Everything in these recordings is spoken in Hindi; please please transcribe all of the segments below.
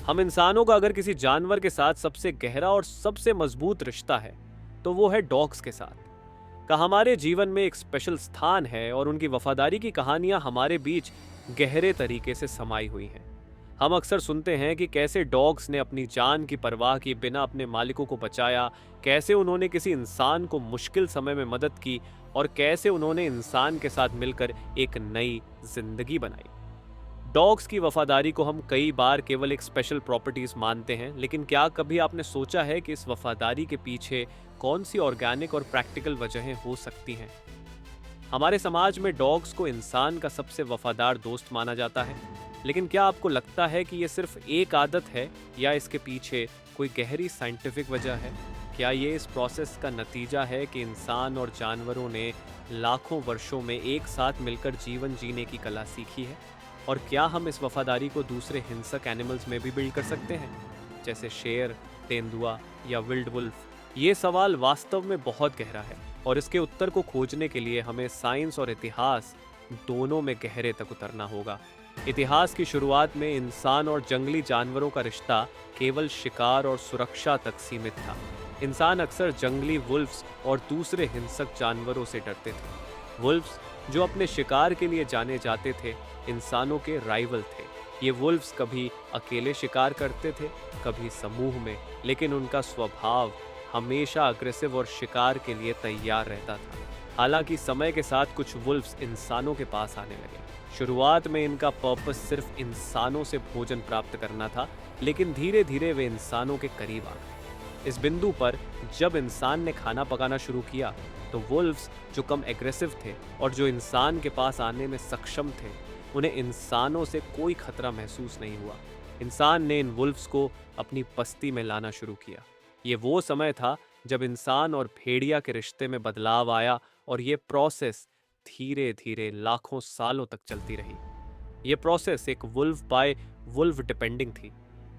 हम इंसानों का अगर किसी जानवर के साथ सबसे गहरा और सबसे मजबूत रिश्ता है तो वो है डॉग्स के साथ का। हमारे जीवन में एक स्पेशल स्थान है और उनकी वफादारी की कहानियां हमारे बीच गहरे तरीके से समाई हुई हैं। हम अक्सर सुनते हैं कि कैसे डॉग्स ने अपनी जान की परवाह किए बिना अपने मालिकों को बचाया, कैसे उन्होंने किसी इंसान को मुश्किल समय में मदद की और कैसे उन्होंने इंसान के साथ मिलकर एक नई जिंदगी बनाई। डॉग्स की वफादारी को हम कई बार केवल एक स्पेशल प्रॉपर्टीज मानते हैं, लेकिन क्या कभी आपने सोचा है कि इस वफादारी के पीछे कौन सी ऑर्गेनिक और प्रैक्टिकल वजहें हो सकती हैं? हमारे समाज में डॉग्स को इंसान का सबसे वफादार दोस्त माना जाता है, लेकिन क्या आपको लगता है कि ये सिर्फ एक आदत है या इसके पीछे कोई गहरी साइंटिफिक वजह है? क्या ये इस प्रोसेस का नतीजा है कि इंसान और जानवरों ने लाखों वर्षों में एक साथ मिलकर जीवन जीने की कला सीखी है? और क्या हम इस वफादारी को दूसरे हिंसक एनिमल्स में भी बिल्ड कर सकते हैं, जैसे शेर, तेंदुआ या विल्ड वुल्फ? ये सवाल वास्तव में बहुत गहरा है और इसके उत्तर को खोजने के लिए हमें साइंस और इतिहास दोनों में गहरे तक उतरना होगा। इतिहास की शुरुआत में इंसान और जंगली जानवरों का रिश्ता केवल शिकार और सुरक्षा तक सीमित था। इंसान अक्सर जंगली वुल्फ्स और दूसरे हिंसक जानवरों से डरते थे। वुल्फ्स, जो अपने शिकार के लिए जाने जाते थे, इंसानों के राइवल थे। ये वुल्फ्स कभी अकेले शिकार करते थे, कभी समूह में, लेकिन उनका स्वभाव हमेशा अग्रेसिव और शिकार के लिए तैयार रहता था। हालांकि समय के साथ कुछ वुल्फ्स इंसानों के पास आने लगे। शुरुआत में इनका पर्पस सिर्फ इंसानों से भोजन प्राप्त करना था, लेकिन धीरे धीरे वे इंसानों के करीब आ गए। इस बिंदु पर जब इंसान ने खाना पकाना शुरू किया तो वुल्फ्स, जो कम एग्रेसिव थे और जो इंसान के पास आने में सक्षम थे, उन्हें इंसानों से कोई खतरा महसूस नहीं हुआ। इंसान ने इन वुल्फ्स को अपनी बस्ती में लाना शुरू किया। ये वो समय था जब इंसान और भेड़िया के रिश्ते में बदलाव आया और ये प्रोसेस धीरे धीरे लाखों सालों तक चलती रही। ये प्रोसेस एक वुल्फ बाय वुल्फ डिपेंडिंग थी।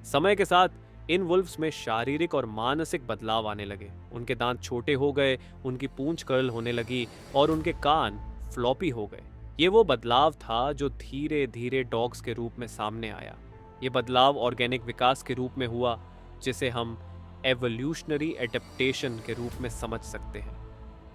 समय के साथ इन वुल्फ्स में शारीरिक और मानसिक बदलाव आने लगे। उनके दांत छोटे हो गए, उनकी पूंछ कर्ल होने लगी और उनके कान फ्लॉपी हो गए। ये वो बदलाव था जो धीरे धीरे डॉग्स के रूप में सामने आया। ये बदलाव ऑर्गेनिक विकास के रूप में हुआ, जिसे हम एवोल्यूशनरी एडेप्टेशन के रूप में समझ सकते हैं।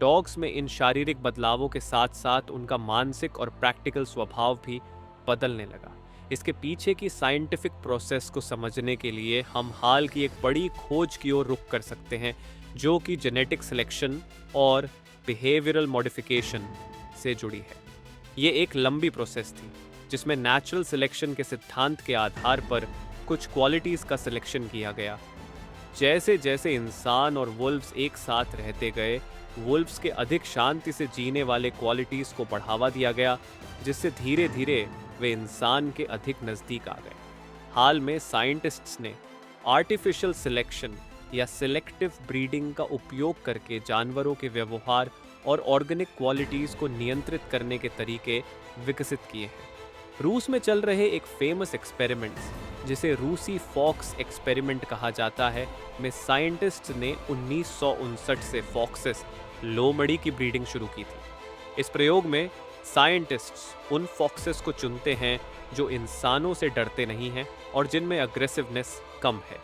डॉग्स में इन शारीरिक बदलावों के साथ साथ उनका मानसिक और प्रैक्टिकल स्वभाव भी बदलने लगा। इसके पीछे की साइंटिफिक प्रोसेस को समझने के लिए हम हाल की एक बड़ी खोज की ओर रुख कर सकते हैं, जो कि जेनेटिक सिलेक्शन और बिहेवियरल मॉडिफिकेशन से जुड़ी है। ये एक लंबी प्रोसेस थी जिसमें नेचुरल सिलेक्शन के सिद्धांत के आधार पर कुछ क्वालिटीज़ का सिलेक्शन किया गया। जैसे जैसे इंसान और वुल्फ्स एक साथ रहते गए, वुल्फ्स के अधिक शांति से जीने वाले क्वालिटीज़ को बढ़ावा दिया गया, जिससे धीरे धीरे वे इंसान के अधिक नज़दीक आ गए। हाल में साइंटिस्ट्स ने आर्टिफिशियल सिलेक्शन या सिलेक्टिव ब्रीडिंग का उपयोग करके जानवरों के व्यवहार और ऑर्गेनिक क्वालिटीज़ को नियंत्रित करने के तरीके विकसित किए हैं। रूस में चल रहे एक फेमस एक्सपेरिमेंट्स, जिसे रूसी फॉक्स एक्सपेरिमेंट कहा जाता है, में साइंटिस्ट्स ने 1959 से फॉक्सेस, लोमड़ी की ब्रीडिंग शुरू की थी। इस प्रयोग में साइंटिस्ट्स उन फॉक्सेस को चुनते हैं जो इंसानों से डरते नहीं हैं और जिनमें अग्रेसिवनेस कम है।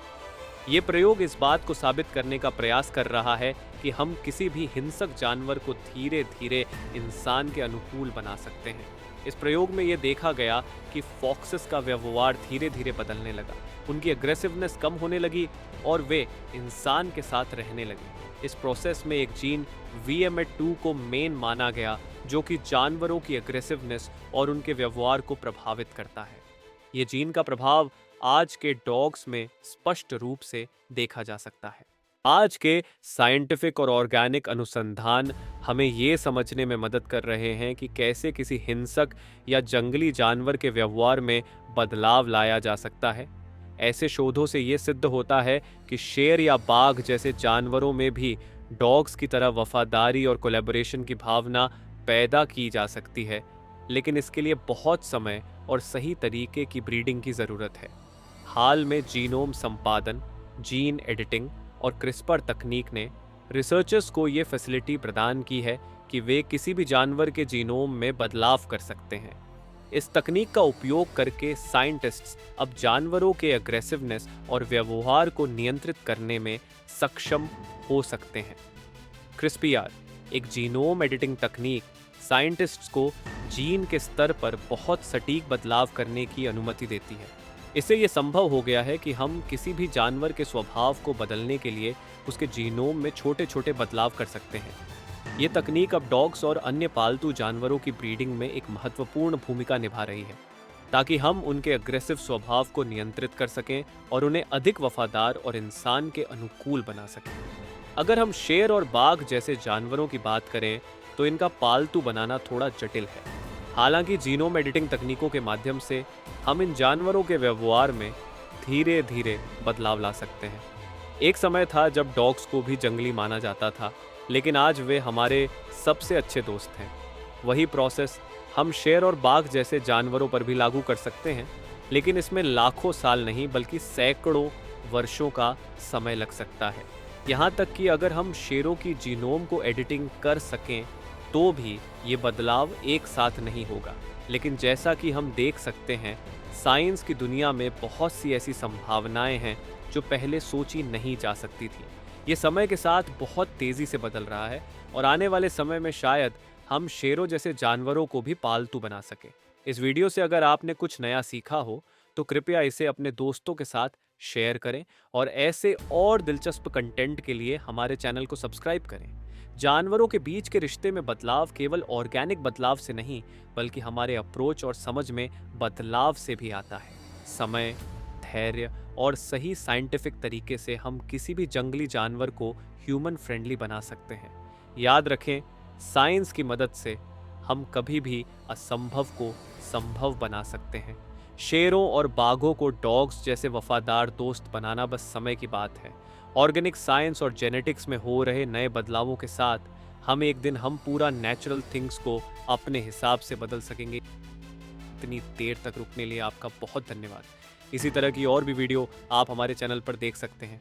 ये प्रयोग इस बात को साबित करने का प्रयास कर रहा है कि हम किसी भी हिंसक जानवर को धीरे धीरे इंसान के अनुकूल बना सकते हैं। इस प्रयोग में ये देखा गया कि फॉक्सेस का व्यवहार धीरे धीरे बदलने लगा, उनकी अग्रेसिवनेस कम होने लगी और वे इंसान के साथ रहने लगे। इस प्रोसेस में एक जीन VMAT2 को मेन माना गया, जो कि जानवरों की अग्रेसिवनेस और उनके व्यवहार को प्रभावित करता है। ये जीन का प्रभाव आज के डॉग्स में स्पष्ट रूप से देखा जा सकता है। आज के साइंटिफिक और ऑर्गेनिक अनुसंधान हमें ये समझने में मदद कर रहे हैं कि कैसे किसी हिंसक या जंगली जानवर के व्यवहार में बदलाव लाया जा सकता है। ऐसे शोधों से ये सिद्ध होता है कि शेर या बाघ जैसे जानवरों में भी डॉग्स की तरह वफादारी और कोलैबोरेशन की भावना पैदा की जा सकती है, लेकिन इसके लिए बहुत समय और सही तरीके की ब्रीडिंग की ज़रूरत है। हाल में जीनोम संपादन, जीन एडिटिंग और क्रिस्पर तकनीक ने रिसर्चर्स को ये फैसिलिटी प्रदान की है कि वे किसी भी जानवर के जीनोम में बदलाव कर सकते हैं। इस तकनीक का उपयोग करके साइंटिस्ट्स अब जानवरों के एग्रेसिवनेस और व्यवहार को नियंत्रित करने में सक्षम हो सकते हैं। क्रिस्पीआर, एक जीनोम एडिटिंग तकनीक, साइंटिस्ट्स को जीन के स्तर पर बहुत सटीक बदलाव करने की अनुमति देती है। इससे ये संभव हो गया है कि हम किसी भी जानवर के स्वभाव को बदलने के लिए उसके जीनोम में छोटे छोटे बदलाव कर सकते हैं। ये तकनीक अब डॉग्स और अन्य पालतू जानवरों की ब्रीडिंग में एक महत्वपूर्ण भूमिका निभा रही है, ताकि हम उनके अग्रेसिव स्वभाव को नियंत्रित कर सकें और उन्हें अधिक वफादार और इंसान के अनुकूल बना सकें। अगर हम शेर और बाघ जैसे जानवरों की बात करें तो इनका पालतू बनाना थोड़ा जटिल है। हालांकि जीनोम एडिटिंग तकनीकों के माध्यम से हम इन जानवरों के व्यवहार में धीरे धीरे बदलाव ला सकते हैं। एक समय था जब डॉग्स को भी जंगली माना जाता था, लेकिन आज वे हमारे सबसे अच्छे दोस्त हैं। वही प्रोसेस हम शेर और बाघ जैसे जानवरों पर भी लागू कर सकते हैं, लेकिन इसमें लाखों साल नहीं बल्कि सैकड़ों वर्षों का समय लग सकता है। यहाँ तक कि अगर हम शेरों की जीनोम को एडिटिंग कर सकें तो भी ये बदलाव एक साथ नहीं होगा। लेकिन जैसा कि हम देख सकते हैं, साइंस की दुनिया में बहुत सी ऐसी संभावनाएं हैं जो पहले सोची नहीं जा सकती थी। ये समय के साथ बहुत तेज़ी से बदल रहा है और आने वाले समय में शायद हम शेरों जैसे जानवरों को भी पालतू बना सकें। इस वीडियो से अगर आपने कुछ नया सीखा हो तो कृपया इसे अपने दोस्तों के साथ शेयर करें और ऐसे और दिलचस्प कंटेंट के लिए हमारे चैनल को सब्सक्राइब करें। जानवरों के बीच के रिश्ते में बदलाव केवल ऑर्गेनिक बदलाव से नहीं बल्कि हमारे अप्रोच और समझ में बदलाव से भी आता है। समय, धैर्य और सही साइंटिफिक तरीके से हम किसी भी जंगली जानवर को ह्यूमन फ्रेंडली बना सकते हैं। याद रखें, साइंस की मदद से हम कभी भी असंभव को संभव बना सकते हैं। शेरों और बाघों को डॉग्स जैसे वफादार दोस्त बनाना बस समय की बात है। ऑर्गेनिक साइंस और जेनेटिक्स में हो रहे नए बदलावों के साथ हम एक दिन पूरा नेचुरल थिंग्स को अपने हिसाब से बदल सकेंगे। इतनी देर तक रुकने लिए आपका बहुत धन्यवाद। इसी तरह की और भी वीडियो आप हमारे चैनल पर देख सकते हैं।